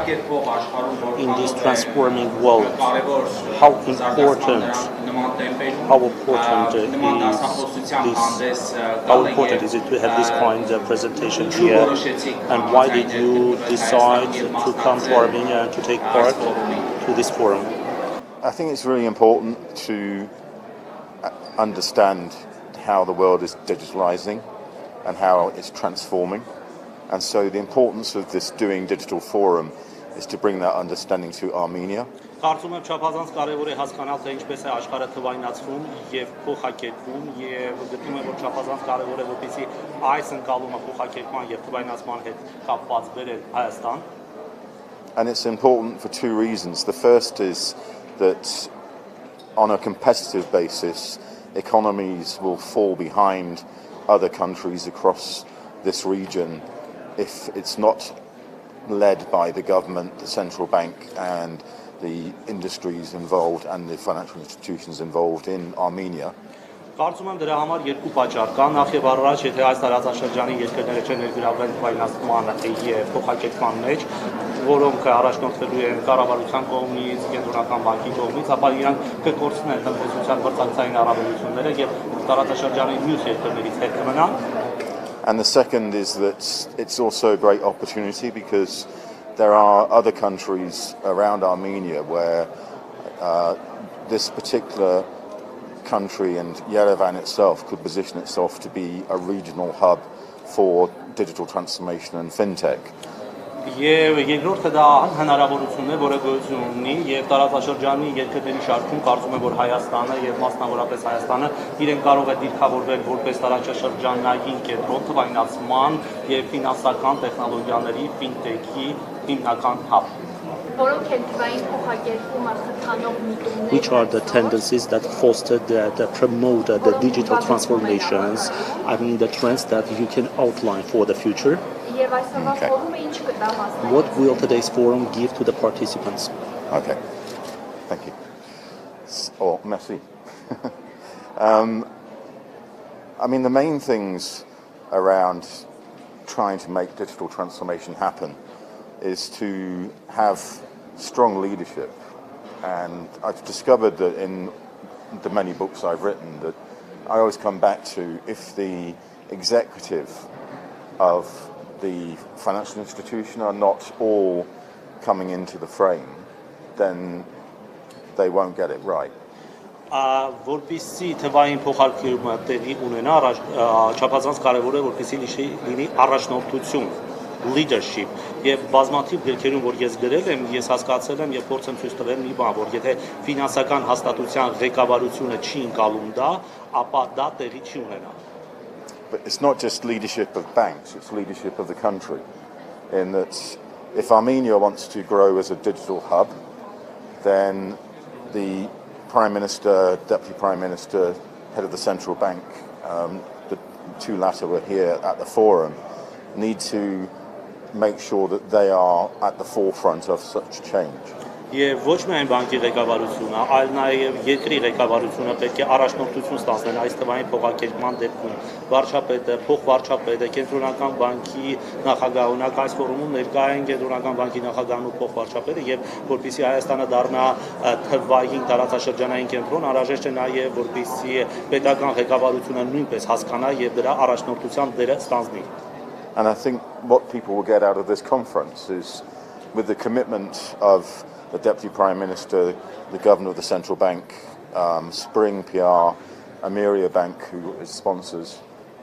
in this transforming world, how important is it to have this kind of presentation here, and why did you decide to come to Armenia and to take part to this forum? I think it's really important to understand how the world is digitalizing and how it's transforming. And so the importance of this Doing Digital Forum is to bring that understanding to Armenia. Կարծում եմ չափազանց կարևոր է հասկանալ թե ինչպես է աշխարհը թվայնացվում եւ փոխակերպվում եւ գտնում եմ որ չափազանց կարևոր է որպեսզի այս ընկալումը փոխակերպման եւ թվայնացման հետ կապված բերել Հայաստան. And it's important for two reasons. The first is that on a competitive basis, economies will fall behind other countries across this region if it's not led by the government, the central bank and the industries involved and the financial institutions involved in Armenia. Կարծում եմ դրա համար երկու պատճառ կա, նախ եւ առաջ, եթե այս տարածաշրջանի երկրները չեն ներգրավվել թվայնացման եւ փոխակերպման մեջ, որոնք առաջնորդվելու են կառավարության կողմից, կենտրոնական բանկի կողմից, ապա իրանք կկորցնեն տնտեսության մրցակցային առավելությունները եւ տարածաշրջանի մյուս երկրներից հետ կմնան. And the second is that it's also a great opportunity because there are other countries around Armenia where this particular country and Yerevan itself could position itself to be a regional hub for digital transformation and fintech. Եվ երկրորդը դա հնարավորություն է, որը գոյություն ունի եւ տարածաշրջանի երկրների շարքում կարծում եմ որ Հայաստանը եւ մասնավորապես Հայաստանը իրեն կարող է դիրքավորվել որպես տարածաշրջանային կենտրոն թվայնացման եւ ֆինանսական տեխնոլոգիաների ֆինտեքի հիմնական hub. Which are the tendencies that foster, that promote the digital transformations? I mean, the trends that you can outline for the future. Okay. What will today's forum give to the participants? Okay, thank you. Oh, merci. I mean, the main things around trying to make digital transformation happen is to have strong leadership. And I've discovered that in the many books I've written that I always come back to if the executive of the financial institution are not all coming into the frame, then they won't get it right. Որպեսզի թվային փոխարկումը տեղի ունենա, չափազանց կարևոր է որպեսզի լինի առաջնորդություն, leadership, եւ բազմաթիվ գրքերում որ ես գրել եմ, ես հասկացել եմ եւ փորձ եմ ցույց տվել մի բան, որ եթե ֆինանսական հաստատության ղեկավարությունը չի ընկալում դա, ապա դա տեղի չի ունենա. But it's not just leadership of banks, it's leadership of the country. In that if Armenia wants to grow as a digital hub, then the Prime Minister, Deputy Prime Minister, Head of the Central Bank, the two latter were here at the forum, need to make sure that they are at the forefront of such change. Եվ ոչ միայն բանկի ղեկավարությունը, այլ նաև երկրի ղեկավարությունը պետք է առաջնորդություն ստանձնել այս թվային փոխակերպման դեպքում։ Վարչապետը, փոխվարչապետը, կենտրոնական բանկի նախագահը, ունակ այս ֆորումում ներկա են կենտրոնական բանկի նախագահն ու փոխվարչապետը, եւ որպեսզի Հայաստանը դառնա թվային տարածաշրջանային կենտրոն, անհրաժեշտ է նաև որպեսզի պետական ղեկավարությունը նույնպես հասկանա եւ դրա առաջնորդության դերը ստանձնի. And I think what people will get out of this conference is with the commitment of the Deputy Prime Minister, the Governor of the Central Bank, Spring PR, Ameria Bank, who is sponsors,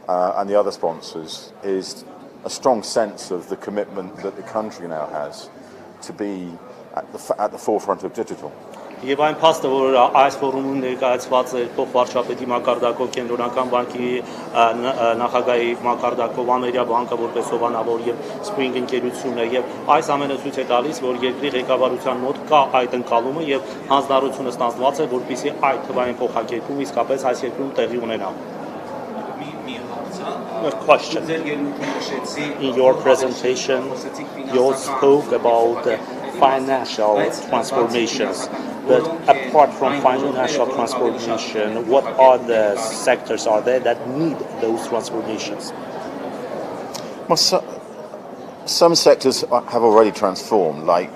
and the other sponsors, is a strong sense of the commitment that the country now has to be at the forefront of digital. Եվ այն փաստը, որ այս ֆորումում ներկայացված է փոխվարչապետի մակարդակով կենտրոնական բանկի նախագահի մակարդակով Ամերիկա բանկը որպես հովանավոր եւ Spring ընկերությունը եւ այս ամենը ցույց է տալիս, որ երկրի ղեկավարության մոտ կա այդ ընկալումը եւ հանձնարարությունը ստանձնված է, որպեսզի այդ թվային փոխակերպում իսկապես այս երկրում տեղի ունենա. A question. In your presentation, you spoke about financial transformations. But apart from financial transformation, what are the sectors are there that need those transformations? Well, some sectors have already transformed. Like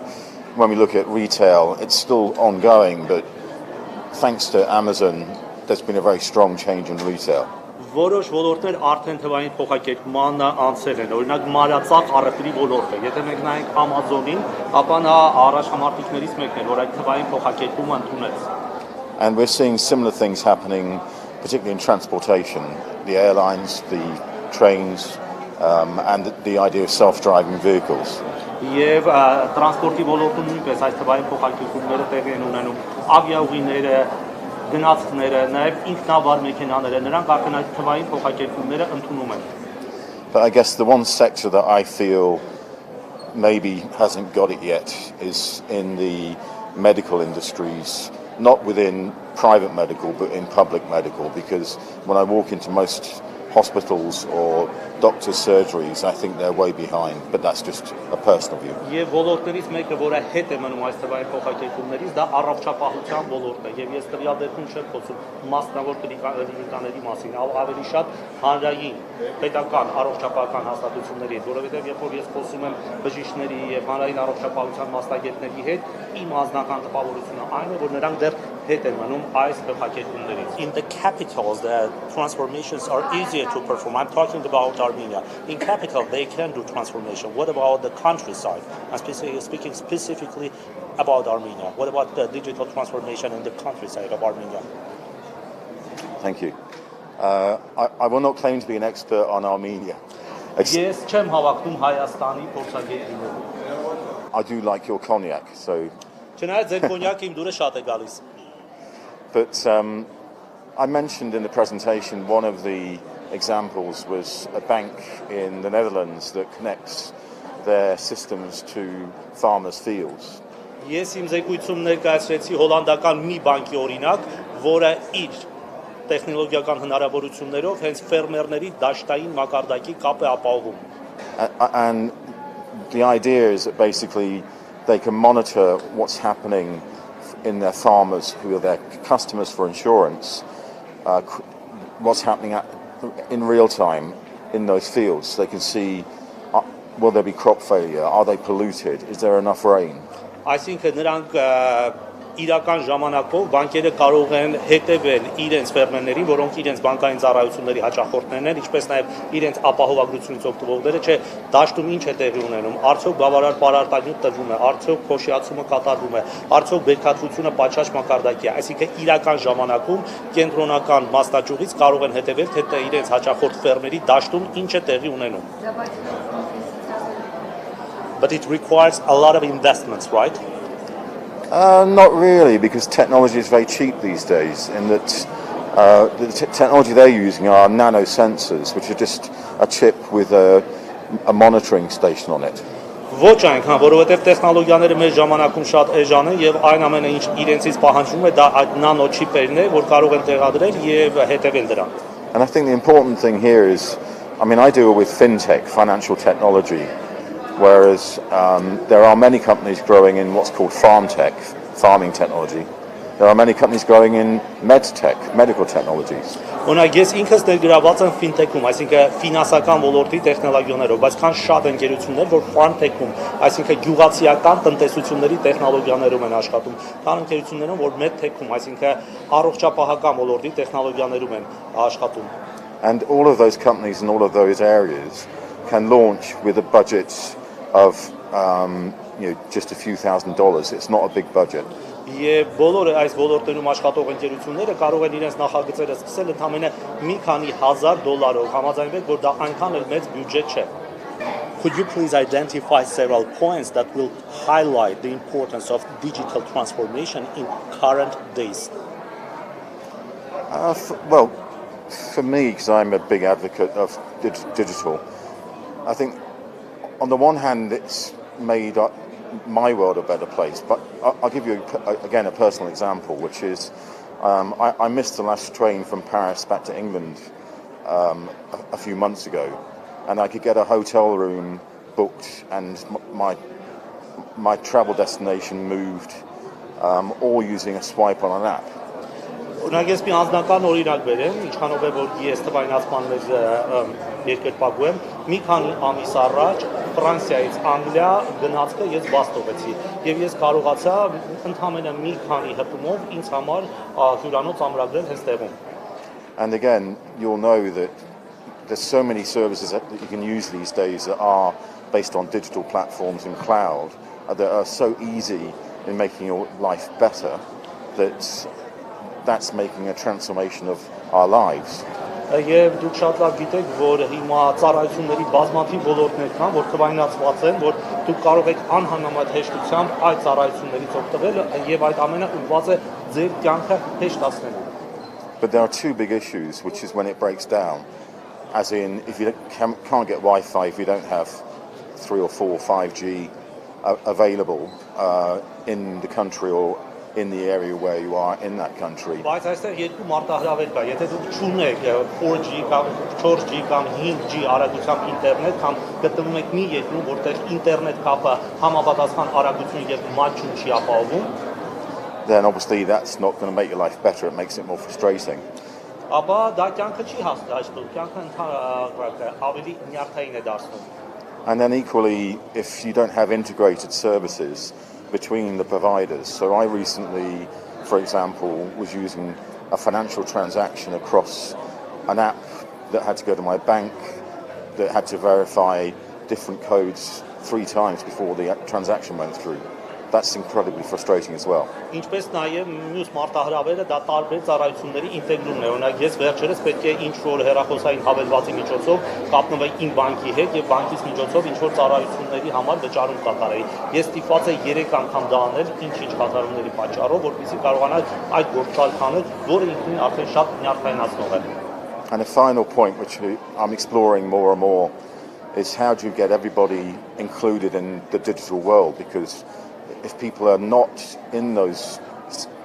when we look at retail, it's still ongoing, but thanks to Amazon, there's been a very strong change in retail. Որոշ ոլորտներ արդեն թվային փոխակերպման անցել են, օրինակ մարածախ առևտրի ոլորտը, եթե մենք նայենք Amazon-ին, ապա նա առաջամարտիկներից մեկն է, որ այդ թվային փոխակերպումը ընդունեց։ And we're seeing similar things happening, particularly in transportation, the airlines, the trains, and the idea of self-driving vehicles. Եվ տրանսպորտի ոլորտում նույնպես այս թվային փոխակերպումները տեղի են ունենում, ավիաուղիները, գնացքները, նաև ինքնավար մեքենաները, նրանք արդեն այդ թվային փոխակերպումները ընդունում են։ But I guess the one sector that I feel maybe hasn't got it yet is in the medical industries, not within private medical, but in public medical, because when I walk into most hospitals or doctor's surgeries, I think they're way behind, but that's just a personal view. Եվ ոլորտներից մեկը, որը հետ է մնում այս թվային փոխակերպումներից, դա առողջապահության ոլորտն է, եւ ես տվյալ դեպքում չեմ խոսում մասնավոր կլինիկաների մասին, ավելի շատ հանրային պետական առողջապահական հաստատությունների հետ, որովհետեւ երբ որ ես խոսում եմ բժիշկների եւ հանրային առողջապահության մասնագետների հետ, իմ անձնական տպավորությունը այն է, որ նրանք դեռ հետ են մնում այս փոխակերպումներից։ In the capitals, the transformations are easier to perform. I'm talking about Armenia. In capital, they can do transformation. What about the countryside? I'm speaking specifically about Armenia. What about the digital transformation in the countryside of Armenia? Thank you. I will not claim to be an expert on Armenia. Ես չեմ հավակնում Հայաստանի փորձագետ լինելու։ I do like your cognac, so. Չնայած ձեր կոնյակը իմ դուրը շատ է գալիս։ But I mentioned in the presentation one of the examples was a bank in the Netherlands that connects their systems to farmers' fields. Ես իմ զեկույցում ներկայացրեցի հոլանդական մի բանկի օրինակ, որը իր տեխնոլոգիական հնարավորություններով հենց ֆերմերների դաշտային մակարդակի կապ է ապահովում։ And the idea is that basically they can monitor what's happening in their farmers who are their customers for insurance, what's happening in real time in those fields. They can see, will there be crop failure? Are they polluted? Is there enough rain? Այսինքն նրանք իրական ժամանակով բանկերը կարող են հետևել իրենց ֆերմերներին, որոնք իրենց բանկային ծառայությունների հաճախորդներն են, ինչպես նաև իրենց ապահովագրությունից օգտվողները, չէ, դաշտում ինչ է տեղի ունենում, արդյոք բավարար պարարտանյութ տրվում է, արդյոք փոշիացումը կատարվում է, արդյոք բերքատվությունը պատշաճ մակարդակի է, այսինքն իրական ժամանակում կենտրոնական մասնաճյուղից կարող են հետևել, թե իրենց հաճախորդ ֆերմերի դաշտում ինչ է տեղի ունենում։ But it requires a lot of investments, right? Not really, because technology is very cheap these days, in that the technology they're using are nanosensors, which are just a chip with a monitoring station on it. Ոչ այնքան, որովհետև տեխնոլոգիաները մեր ժամանակում շատ էժան են եւ այն ամենը ինչ իրենցից պահանջվում է դա այդ նանո չիպերն է, որ կարող են տեղադրել եւ հետևել դրան։ And I think the important thing here is, I mean, I deal with fintech, financial technology, whereas there are many companies growing in what's called farm tech, farming technology. There are many companies growing in med tech, medical technologies. Օրինակ ես ինքս ներգրաված եմ ֆինթեքում, այսինքն ֆինանսական ոլորտի տեխնոլոգիաներով, բայց կան շատ ընկերություններ, որ ֆարմթեքում, այսինքն գյուղացիական տնտեսությունների տեխնոլոգիաներում են աշխատում, կան ընկերություններ, որ մեդթեքում, այսինքն առողջապահական ոլորտի տեխնոլոգիաներում են աշխատում։ And all of those companies in all of those areas can launch with a budget of just a few $1,000s. It's not a big budget. Եվ բոլոր այս ոլորտներում աշխատող ընկերությունները կարող են իրենց նախագծերը սկսել ընդամենը մի քանի $1,000-ով, համաձայնվեք, որ դա այնքան էլ մեծ բյուջետ չէ։ Could you please identify several points that will highlight the importance of digital transformation in current days? Well, for me, because I'm a big advocate of digital, I think on the one hand it's made my world a better place, but I'll give you again a personal example, which is I missed the last train from Paris back to England a few months ago, and I could get a hotel room booked and my travel destination moved, all using a swipe on an app. Օրինակ ես մի անձնական օրինակ բերեմ, ինչքանով է որ ես թվայնացման մեջ երկրպագու եմ, մի քանի ամիս առաջ Ֆրանսիայից Անգլիա գնացքը ես բաց տվեցի եւ ես կարողացա ընդամենը մի քանի հպումով ինձ համար հյուրանոց ամրագրել հենց տեղում. And again, you'll know that there's so many services that you can use these days that are based on digital platforms and cloud that are so easy in making your life better that that's making a transformation of our lives. Եվ դուք շատ լավ գիտեք, որ հիմա ծառայությունների բազմաթիվ ոլորտներ կան, որ թվայնացված են, որ դուք կարող եք անհանրամատ հեշտությամբ այդ ծառայություններից օգտվել եւ այդ ամենը ուղղված է ձեր կյանքը հեշտացնելու. But there are two big issues, which is when it breaks down, as in if you can't get Wi-Fi, if you don't have 3 or 4 or 5G available in the country or in the area where you are in that country. Բայց այստեղ երկու մարտահրավեր կա, եթե դուք չունեք 4G կամ 4G կամ 5G արագությամբ ինտերնետ, կամ գտնվում եք մի երկրում, որտեղ ինտերնետ կապը համապատասխան արագություն եւ մատչում չի ապահովում, then obviously that's not going to make your life better, it makes it more frustrating. ապա դա կյանքը չի հասցնում, կյանքը ընդհանրապես ավելի նյարդային է դարձնում. And then equally, if you don't have integrated services between the providers. So I recently, for example, was using a financial transaction across an app that had to go to my bank, that had to verify different codes 3 times before the transaction went through. That's incredibly frustrating as well. Ինչպես նաև մյուս մարտահրավերը դա տարբեր ծառայությունների ինտեգրումն է. Օրինակ ես վերջերս պետք է ինչ-որ հեռախոսային հավելվածի միջոցով կապնվեի իմ բանկի հետ եւ բանկից միջոցով ինչ-որ ծառայությունների համար վճարում կատարեի. Ես ստիպված եմ 3 անգամ դա անել ինչ-ինչ կատարումների պատճառով, որպեսզի կարողանալ այդ գործարքն անել, որը ինքնին արդեն շատ նյարդայնացնող է. And a final point which I'm exploring more and more is how do you get everybody included in the digital world, because if people are not in those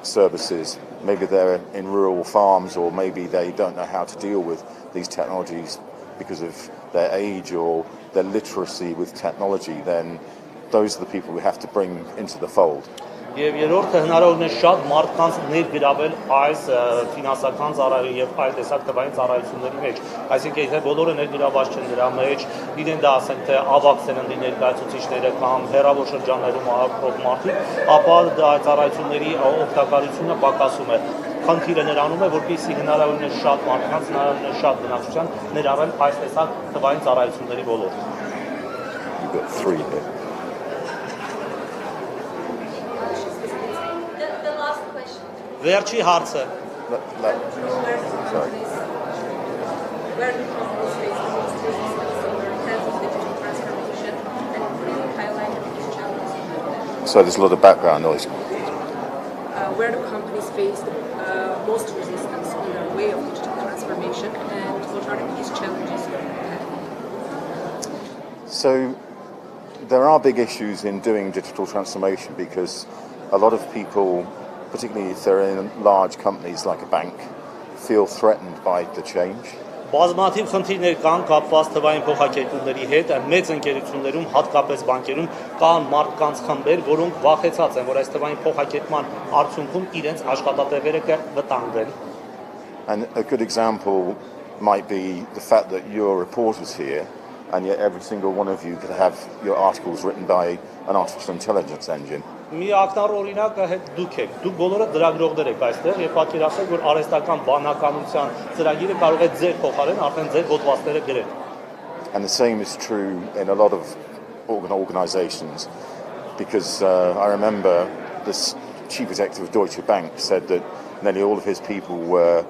services, maybe they're in rural farms or maybe they don't know how to deal with these technologies because of their age or their literacy with technology, then those are the people we have to bring into the fold. Եվ երրորդը հնարավորն է շատ մարդկանց ներգրավել այս ֆինանսական ծառայությունների եւ այլ տեսակ տվային ծառայությունների մեջ. Այսինքն եթե բոլորը ներգրաված չեն դրա մեջ, իրեն դա ասենք թե ավագ սերնդի ներկայացուցիչները կամ հեռավոր շրջաններում ապրող մարդիկ, ապա դա ծառայությունների օգտակարությունը պակասում է. Խնդիրը նրանում է, որպեսզի հնարավորինս շատ մարդկանց, հնարավորինս շատ բնակչության ներառել այս տեսակ տվային ծառայությունների ոլորտ. You've got 3 here. Վերջի հարցը. Sorry. Where do companies face the most resistance in terms of digital transformation, and can you highlight these challenges? So there's a lot of background noise. Where do companies face the most resistance in their way of digital transformation, and what are the biggest challenges you have? So there are big issues in doing digital transformation because a lot of people, particularly if they're in large companies like a bank, feel threatened by the change. Բազմաթիվ խնդիրներ կան կապված թվային փոխակերպումների հետ, մեծ ընկերություններում, հատկապես բանկերում կան մարդկանց խմբեր, որոնք վախեցած են, որ այս թվային փոխակերպման արդյունքում իրենց աշխատատեղերը կվտանգվեն. And a good example might be the fact that you're reporters here, and yet every single one of you could have your articles written by an artificial intelligence engine. Մի ակնառու օրինակը հետ դուք եք, դուք բոլորը ծրագրողներ եք այստեղ եւ պատկերացրեք, որ արհեստական բանականության ծրագիրը կարող է ձեր փոխարեն արդեն ձեր հոդվածները գրել. And the same is true in a lot of organizations, because I remember the chief executive of Deutsche Bank said that nearly all of his people were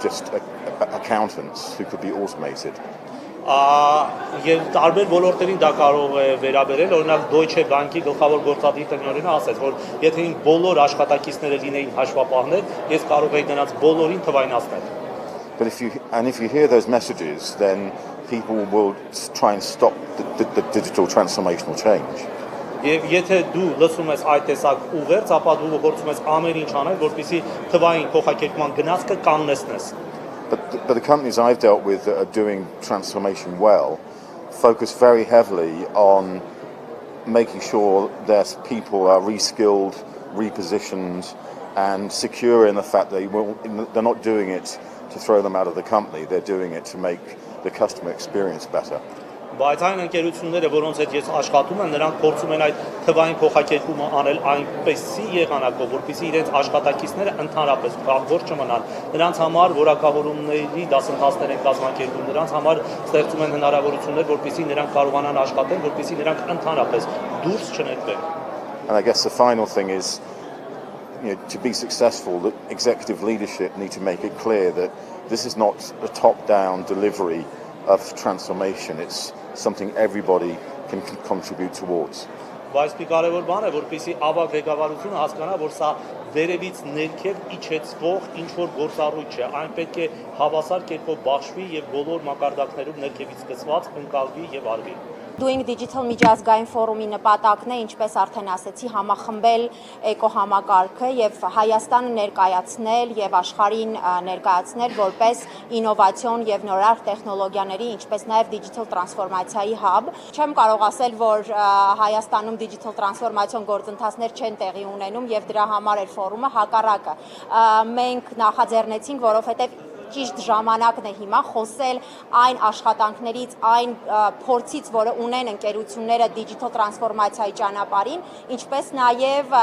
just accountants who could be automated. Եվ տարբեր ոլորտերին դա կարող է վերաբերել, օրինակ Deutsche Bank-ի գլխավոր գործադիր տնօրենը ասաց, որ եթե իմ բոլոր աշխատակիցները լինեին հաշվապահներ, ես կարող էի նրանց բոլորին թվայնացնել. But if you hear those messages, then people will try and stop the digital transformational change. Եվ եթե դու լսում ես այդ տեսակ ուղերձ, ապա դու փորձում ես ամեն ինչ անել, որպեսզի թվային փոխակերպման գնացքը կանգնեցնես. But the companies I've dealt with that are doing transformation well focus very heavily on making sure their people are reskilled, repositioned, and secure in the fact they're not doing it to throw them out of the company. They're doing it to make the customer experience better. Բայց այն ընկերությունները, որոնց հետ ես աշխատում եմ, նրանք փորձում են այդ թվային փոխակերպումը անել այնպեսի եղանակով, որպեսզի իրենց աշխատակիցները ընդհանրապես բաղբոր չմնան։ Նրանց համար որակավորումների դասընթացներ են կազմակերպում, նրանց համար ստեղծում են հնարավորություններ, որպեսզի նրանք կարողանան աշխատել, որպեսզի նրանք ընդհանրապես դուրս չնետվեն։ And I guess the final thing is, to be successful, the executive leadership need to make it clear that this is not a top-down delivery of transformation. It's something everybody can contribute towards. Բայց մի կարևոր բան է, որպեսզի ավագ ղեկավարությունը հասկանա, որ սա վերևից ներքև իջեցվող ինչ-որ գործառույթ չէ, այն պետք է հավասար կերպով բաշխվի եւ բոլոր մակարդակներում ներքևից սկսված ընկալվի եւ արվի։ Doing Digital միջազգային ֆորումի նպատակն է, ինչպես արդեն ասեցի, համախմբել էկոհամակարգը եւ Հայաստանը ներկայացնել եւ աշխարհին ներկայացնել որպես ինովացիոն եւ նորարար տեխնոլոգիաների, ինչպես նաեւ digital transformation hub։ Չեմ կարող ասել, որ Հայաստանում digital transformation գործընթացներ չեն տեղի ունենում եւ դրա համար էր ֆորումը, հակառակը։ Մենք նախաձեռնեցինք, որովհետեւ ճիշտ ժամանակն է հիմա խոսել այն աշխատանքներից, այն փորձից, որը ունեն ընկերությունները դիջիտալ տրանսֆորմացիայի ճանապարհին, ինչպես նաև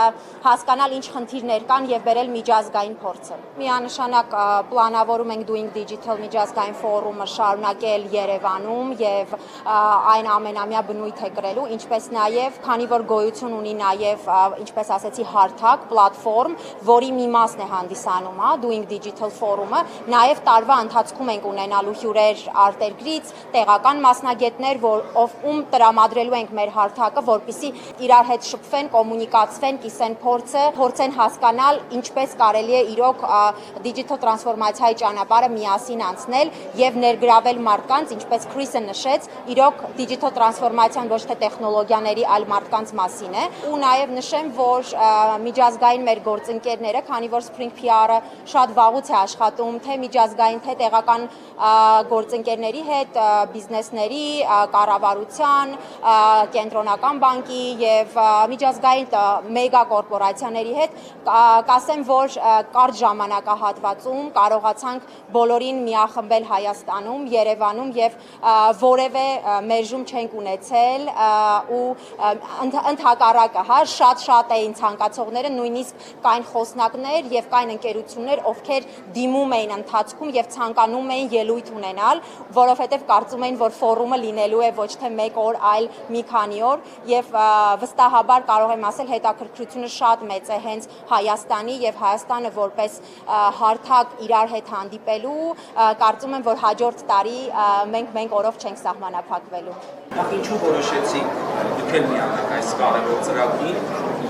հասկանալ ինչ խնդիրներ կան եւ բերել միջազգային փորձը։ Միանշանակ պլանավորում ենք Doing Digital միջազգային ֆորումը շարունակել Երևանում եւ այն ամենամյա բնույթ է կրելու, ինչպես նաև, քանի որ գոյություն ունի նաև, ինչպես ասեցի, հարթակ, պլատֆորմ, որի մի մասն է հանդիսանում, Doing Digital ֆորումը, նաև տարվա ընթացքում ենք ունենալու հյուրեր արտերկրից, տեղական մասնագետներ, ում տրամադրելու ենք մեր հարթակը, որպեսզի իրար հետ շփվեն, կոմունիկացվեն, կիսեն փորձը, փորձեն հասկանալ ինչպես կարելի է իրոք դիջիտալ տրանսֆորմացիայի ճանապարհը միասին անցնել եւ ներգրավել մարդկանց, ինչպես Քրիսը նշեց, իրոք դիջիտալ տրանսֆորմացիան ոչ թե տեխնոլոգիաների, այլ մարդկանց մասին է, ու նաեւ նշեմ, որ միջազգային մեր գործընկերները, քանի որ Spring PR-ը շատ վաղուց է աշխատում, թե միջազգային, թե տեղական գործընկերների հետ, բիզնեսների, կառավարության, կենտրոնական բանկի եւ միջազգային մեգա կորպորացիաների հետ, կասեմ, որ կարճ ժամանակահատվածում կարողացանք բոլորին միախմբել Հայաստանում, Երևանում եւ որևէ մերժում չենք ունեցել ու ընդհակառակը, շատ էին ցանկացողները, նույնիսկ կային խոսնակներ եւ կային ընկերություններ, ովքեր դիմում էին ընթացքում եւ ցանկանում էին ելույթ ունենալ, որովհետեւ կարծում էին, որ ֆորումը լինելու է ոչ թե մեկ օր, այլ մի քանի օր եւ վստահաբար կարող եմ ասել, հետաքրքրությունը շատ մեծ է հենց Հայաստանի եւ Հայաստանը որպես հարթակ իրար հետ հանդիպելու, կարծում եմ, որ հաջորդ տարի մենք օրով չենք սահմանափակվելու։ Ինչու որոշեցիք դուք էլ միանալ այս կարևոր ծրագրին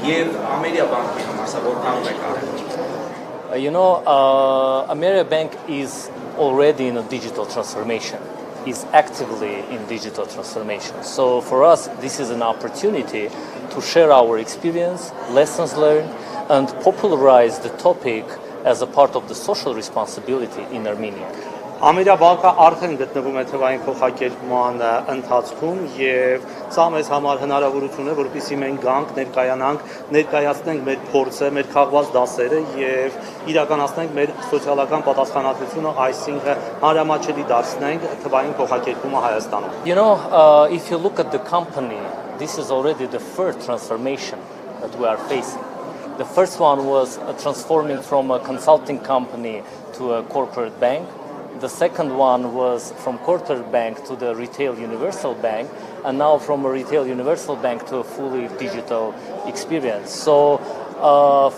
եւ Armenia բանկի համար սա որքանով է կարևոր։ Armenia Bank is already in a digital transformation, is actively in digital transformation. So for us, this is an opportunity to share our experience, lessons learned, and popularize the topic as a part of the social responsibility in Armenia. Armenia բանկը արդեն գտնվում է թվային փոխակերպման ընթացքում եւ սա մեզ համար հնարավորություն է, որպեսզի մենք գանք, ներկայացնենք մեր փորձը, մեր քաղված դասերը եւ իրականացնենք մեր սոցիալական պատասխանատվությունը, այսինքն հանրամատչելի դարձնենք թվային փոխակերպումը Հայաստանում։ If you look at the company, this is already the third transformation that we are facing. The first one was transforming from a consulting company to a corporate bank. The second one was from corporate bank to the retail universal bank, and now from a retail universal bank to a fully digital experience. So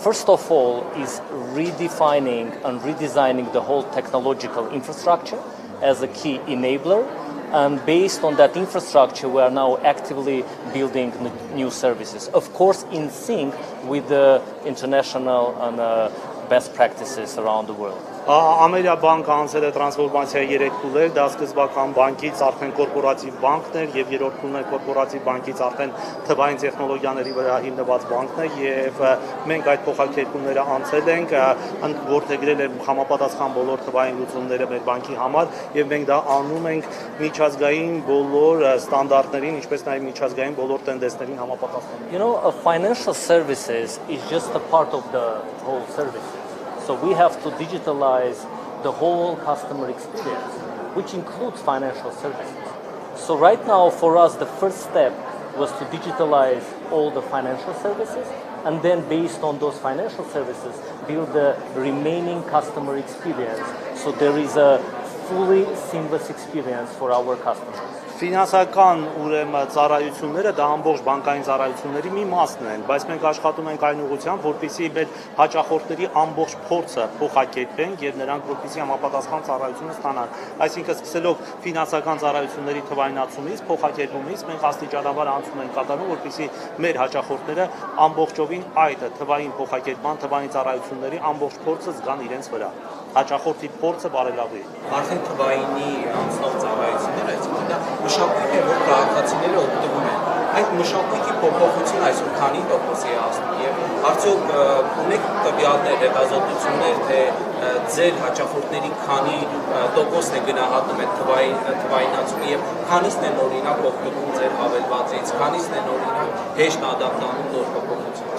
first of all is redefining and redesigning the whole technological infrastructure as a key enabler. And based on that infrastructure, we are now actively building new services. Of course, in sync with the international and best practices around the world. Armenia բանկը անցել է տրանսֆորմացիայի 3 փուլեր, դա սկզբական բանկից արդեն կորպորատիվ բանկն էր եւ երրորդ փուլն է կորպորատիվ բանկից արդեն թվային տեխնոլոգիաների վրա հիմնված բանկն է եւ մենք այդ փոխակերպումները անցել ենք, որդեգրել ենք համապատասխան բոլոր թվային լուծումները մեր բանկի համար եւ մենք դա անում ենք միջազգային բոլոր ստանդարտներին, ինչպես նաեւ միջազգային բոլոր տենդենսներին համապատասխան։ Financial services is just a part of the whole service. So we have to digitalize the whole customer experience, which includes financial services. So right now, for us, the first step was to digitalize all the financial services, and then based on those financial services, build the remaining customer experience. So there is a fully seamless experience for our customers. Ֆինանսական ուրեմն ծառայությունները դա ամբողջ բանկային ծառայությունների մի մասն են, բայց մենք աշխատում ենք այն ուղղությամբ, որպեսզի մեր հաճախորդների ամբողջ փորձը փոխակերպենք եւ նրանք որպեսզի համապատասխան ծառայությունը ստանան։ Այսինքն սկսելով ֆինանսական ծառայությունների թվայնացումից, փոխակերպումից մենք աստիճանաբար անցում ենք կատարում, որպեսզի մեր հաճախորդները ամբողջովին այդ թվային փոխակերպման, թվային ծառայությունների ամբողջ փորձը զգան իրենց վրա։ Հաճախորդի փորձը բարելավի։ Արդեն թվայինի անցնող ծառայությունները, այսինքն դա մշակույթ է, որ քաղաքացիները օգտվում են։ Այդ մշակույթի փոփոխությունը այսօր քանի տոկոսի է հասնում եւ արդյոք ունեք տվյալներ, հետազոտություններ, թե ձեր հաճախորդների քանի տոկոսն է գնահատում այդ թվայնացումը եւ քանիսն են օրինակ օգտվում ձեր հավելվածից, քանիսն են օրինակ հեշտ ադապտանում նոր փոփոխություններին։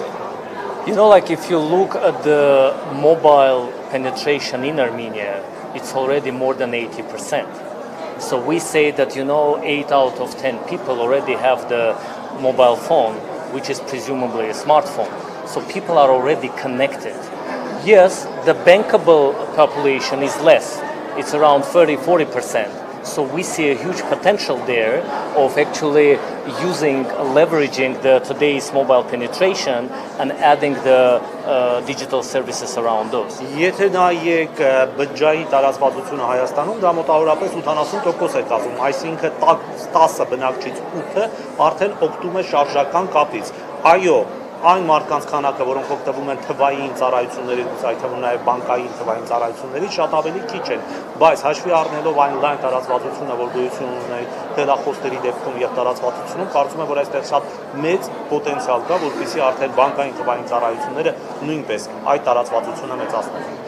You know, like if you look at the mobile penetration in Armenia, it's already more than 80%. So we say that, 8 out of 10 people already have the mobile phone, which is presumably a smartphone. So people are already connected. Yes, the bankable population is less. It's around 30-40%. So we see a huge potential there of actually leveraging today's mobile penetration and adding the digital services around those. Եթե նայեք բջջային տարածվածությունը Հայաստանում, դա մոտավորապես 80% է կազմում, այսինքն 10 բնակչից 8-ը արդեն օգտվում է շարժական կապից։ Այո, այն մարդկանց քանակը, որոնք օգտվում են թվային ծառայություններից, այդ թվում նաև բանկային թվային ծառայություններից, շատ ավելի քիչ են, բայց հաշվի առնելով այն լայն տարածվածությունը, որ գոյություն ունի տեղախոսների դեպքում եւ տարածվածությունում, կարծում եմ, որ այստեղ շատ մեծ պոտենցիալ կա, որպեսզի արդեն բանկային թվային ծառայությունները նույնպես այդ տարածվածությունը մեծացնեն։